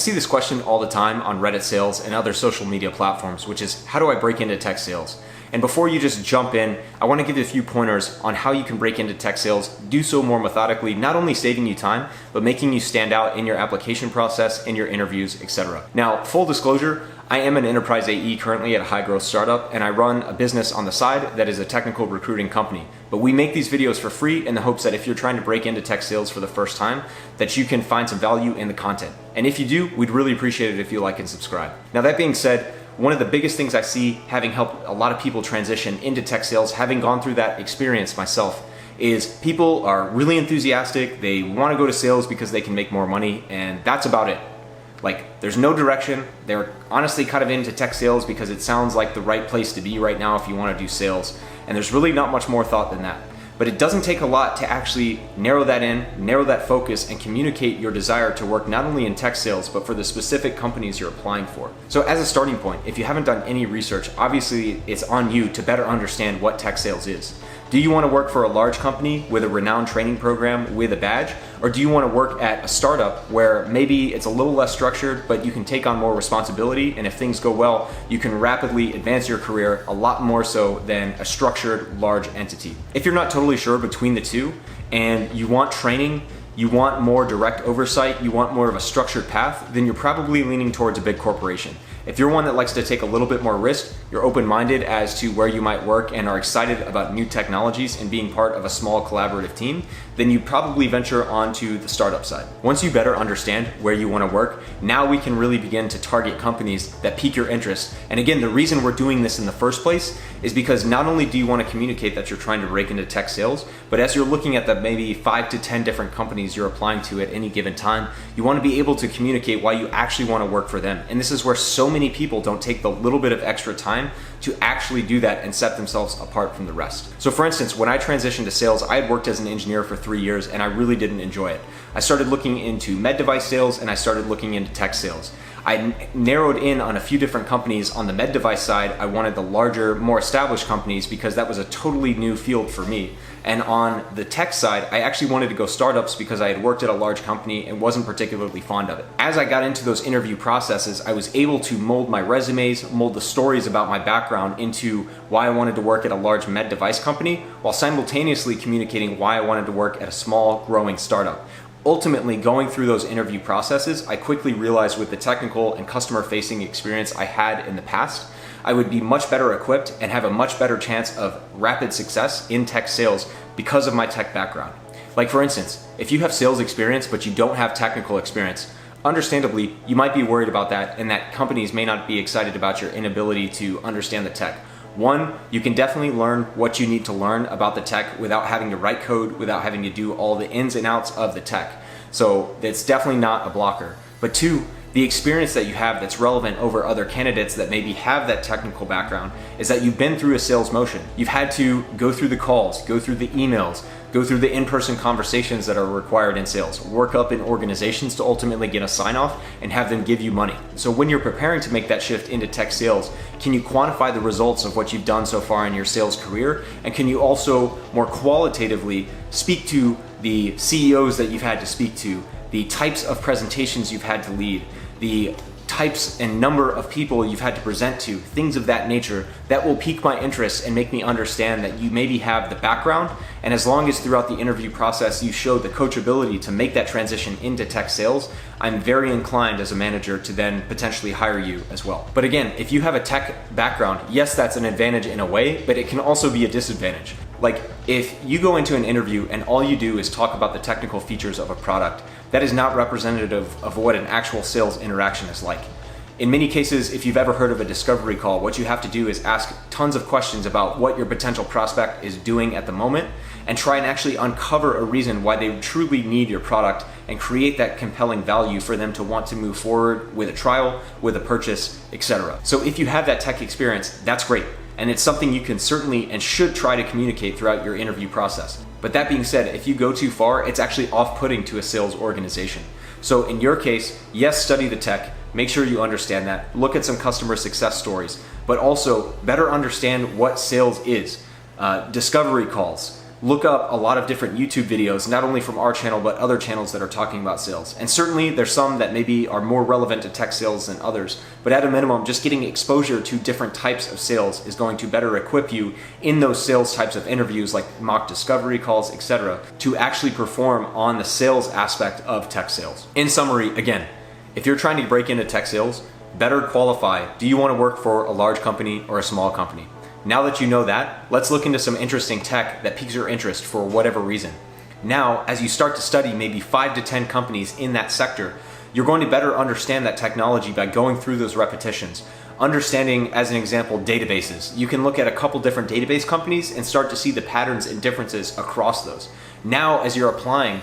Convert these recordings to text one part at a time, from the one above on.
see this question all the time on Reddit sales and other social media platforms, which is how do I break into tech sales? And before you just jump in, I want to give you a few pointers on how you can break into tech sales, do so more methodically, not only saving you time, but making you stand out in your application process, in your interviews, etc. Now, full disclosure, I am an enterprise AE currently at a high growth startup, and I run a business on the side that is a technical recruiting company. But we make these videos for free in the hopes that if you're trying to break into tech sales for the first time, that you can find some value in the content. And if you do, we'd really appreciate it if you like and subscribe. Now, that being said, one of the biggest things I see having helped a lot of people transition into tech sales, having gone through that experience myself, is people are really enthusiastic, they want to go to sales because they can make more money, and that's about it. Like, there's no direction. They're honestly kind of into tech sales because it sounds like the right place to be right now if you want to do sales, and there's really not much more thought than that. But it doesn't take a lot to actually narrow that in, narrow that focus, and communicate your desire to work not only in tech sales, but for the specific companies you're applying for. So as a starting point, if you haven't done any research, obviously it's on you to better understand what tech sales is. Do you want to work for a large company with a renowned training program with a badge? Or do you want to work at a startup where maybe it's a little less structured, but you can take on more responsibility, and if things go well, you can rapidly advance your career a lot more so than a structured large entity? If you're not totally sure between the two, and you want training, you want more direct oversight, you want more of a structured path, then you're probably leaning towards a big corporation. If you're one that likes to take a little bit more risk, you're open-minded as to where you might work and are excited about new technologies and being part of a small collaborative team, then you probably venture onto the startup side. Once you better understand where you want to work, now we can really begin to target companies that pique your interest. And again, the reason we're doing this in the first place is because not only do you want to communicate that you're trying to break into tech sales, but as you're looking at the maybe 5 to 10 different companies you're applying to at any given time, you want to be able to communicate why you actually want to work for them. And this is where so many people don't take the little bit of extra time to actually do that and set themselves apart from the rest. So for instance, when I transitioned to sales, I had worked as an engineer for 3 years and I really didn't enjoy it. I started looking into med device sales and I started looking into tech sales. I narrowed in on a few different companies. On the med device side, I wanted the larger, more established companies because that was a totally new field for me. And on the tech side, I actually wanted to go startups because I had worked at a large company and wasn't particularly fond of it. As I got into those interview processes, I was able to mold my resumes, mold the stories about my background into why I wanted to work at a large med device company, while simultaneously communicating why I wanted to work at a small, growing startup. Ultimately, going through those interview processes, I quickly realized with the technical and customer-facing experience I had in the past, I would be much better equipped and have a much better chance of rapid success in tech sales because of my tech background. Like for instance, if you have sales experience but you don't have technical experience, understandably, you might be worried about that and that companies may not be excited about your inability to understand the tech. One, you can definitely learn what you need to learn about the tech without having to write code, without having to do all the ins and outs of the tech. So it's definitely not a blocker. But two, the experience that you have that's relevant over other candidates that maybe have that technical background is that you've been through a sales motion. You've had to go through the calls, go through the emails, go through the in-person conversations that are required in sales, work up in organizations to ultimately get a sign-off and have them give you money. So when you're preparing to make that shift into tech sales, can you quantify the results of what you've done so far in your sales career? And can you also more qualitatively speak to the CEOs that you've had to speak to, the types of presentations you've had to lead, the types and number of people you've had to present to, things of that nature that will pique my interest and make me understand that you maybe have the background, and as long as throughout the interview process you show the coachability to make that transition into tech sales, I'm very inclined as a manager to then potentially hire you as well. But again, if you have a tech background, yes, that's an advantage in a way, but it can also be a disadvantage. Like if you go into an interview and all you do is talk about the technical features of a product, that is not representative of what an actual sales interaction is like. In many cases, if you've ever heard of a discovery call, what you have to do is ask tons of questions about what your potential prospect is doing at the moment and try and actually uncover a reason why they truly need your product and create that compelling value for them to want to move forward with a trial, with a purchase, etc. So if you have that tech experience, that's great. And it's something you can certainly and should try to communicate throughout your interview process. But that being said, if you go too far, it's actually off-putting to a sales organization. So in your case, yes, study the tech, make sure you understand that, look at some customer success stories, but also better understand what sales is. Discovery calls, look up a lot of different YouTube videos, not only from our channel, but other channels that are talking about sales. And certainly there's some that maybe are more relevant to tech sales than others, but at a minimum, just getting exposure to different types of sales is going to better equip you in those sales types of interviews like mock discovery calls, etc., to actually perform on the sales aspect of tech sales. In summary, again, if you're trying to break into tech sales, better qualify. Do you want to work for a large company or a small company? Now that you know that, let's look into some interesting tech that piques your interest for whatever reason. Now, as you start to study maybe 5 to 10 companies in that sector, you're going to better understand that technology by going through those repetitions. Understanding, as an example, databases. You can look at a couple different database companies and start to see the patterns and differences across those. Now, as you're applying,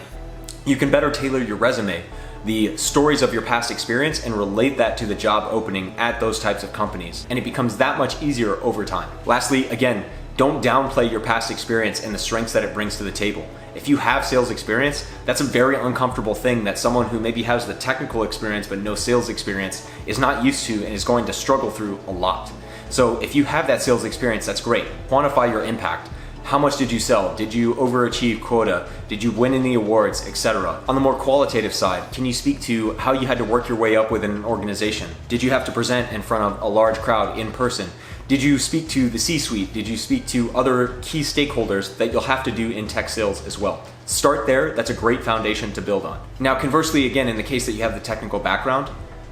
you can better tailor your resume, the stories of your past experience, and relate that to the job opening at those types of companies. And it becomes that much easier over time. Lastly, again, don't downplay your past experience and the strengths that it brings to the table. If you have sales experience, that's a very uncomfortable thing that someone who maybe has the technical experience but no sales experience is not used to and is going to struggle through a lot. So if you have that sales experience, that's great. Quantify your impact. How much did you sell? Did you overachieve quota? Did you win any awards, etc.? On the more qualitative side, can you speak to how you had to work your way up within an organization? Did you have to present in front of a large crowd in person? Did you speak to the C-suite? Did you speak to other key stakeholders that you'll have to do in tech sales as well? Start there. That's a great foundation to build on. Now, conversely, again, in the case that you have the technical background,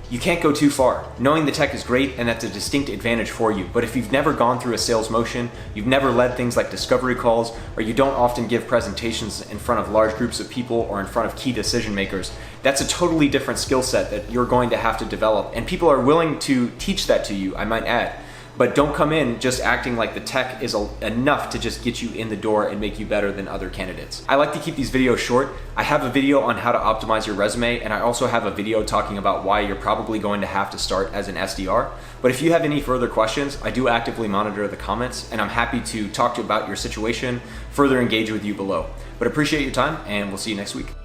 you can't go too far. Knowing the tech is great and that's a distinct advantage for you, but if you've never gone through a sales motion, you've never led things like discovery calls, or you don't often give presentations in front of large groups of people or in front of key decision makers, that's a totally different skill set that you're going to have to develop, and people are willing to teach that to you, I might add. But don't come in just acting like the tech is enough to just get you in the door and make you better than other candidates. I like to keep these videos short. I have a video on how to optimize your resume, and I also have a video talking about why you're probably going to have to start as an SDR. But if you have any further questions, I do actively monitor the comments, and I'm happy to talk to you about your situation, further engage with you below. But appreciate your time, and we'll see you next week.